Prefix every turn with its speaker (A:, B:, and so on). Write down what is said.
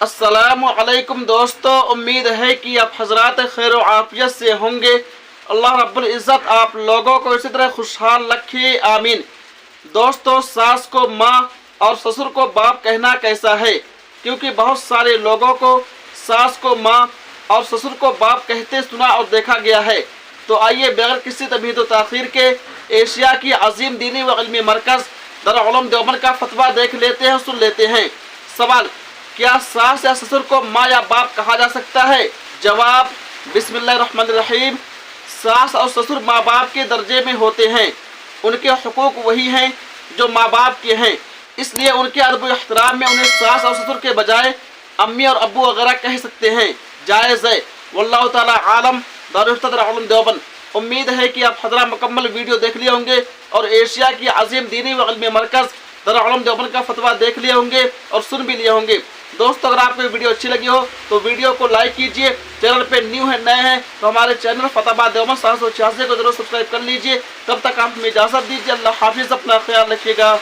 A: अस्सलामु अलैकुम दोस्तों, उम्मीद है कि आप हजरात खैर व आफियत से होंगे। अल्लाह रब्बुल इज़्ज़त आप लोगों को इसी तरह खुशहाल रखे, आमीन। दोस्तों, सास को माँ और ससुर को बाप कहना कैसा है? क्योंकि बहुत सारे लोगों को सास को माँ और ससुर को बाप कहते सुना और देखा गया है। तो आइए बगैर किसी तमीज़ व ताख़ीर के एशिया की अजीम दीनी व इल्मी मरकज़ दारुल उलूम देवबंद का फतवा देख लेते हैं, सुन लेते हैं। सवाल: क्या सास या ससुर को माँ या बाप कहा जा सकता है? जवाब: बिस्मिल्लाहिर्रहमानिर्रहीम। सास और ससुर माँ बाप के दर्जे में होते हैं। उनके हुकूक वही हैं जो माँ बाप के हैं, इसलिए उनके अदब व एहतराम में उन्हें सास और ससुर के बजाय अम्मी और अब्बू वगैरह कह सकते हैं, जायज़ है। वल्लाहु ताला आलम। दारुल उलूम देवबंद। उम्मीद है कि आप हजरा मुकम्मल वीडियो देख लिए होंगे और एशिया की अजीम दीनी व इल्मी मरकज़ दारुल उलूम देवबंद का फतवा देख लिए होंगे और सुन भी लिए होंगे। दोस्तों, अगर आपको वीडियो अच्छी लगी हो तो वीडियो को लाइक कीजिए। चैनल पे न्यू है, नए हैं तो हमारे चैनल फतवा देवबंद 786 को जरूर सब्सक्राइब कर लीजिए। तब तक आप हमें इजाज़त दीजिए। अल्लाह हाफिज़, अपना ख्याल रखिएगा।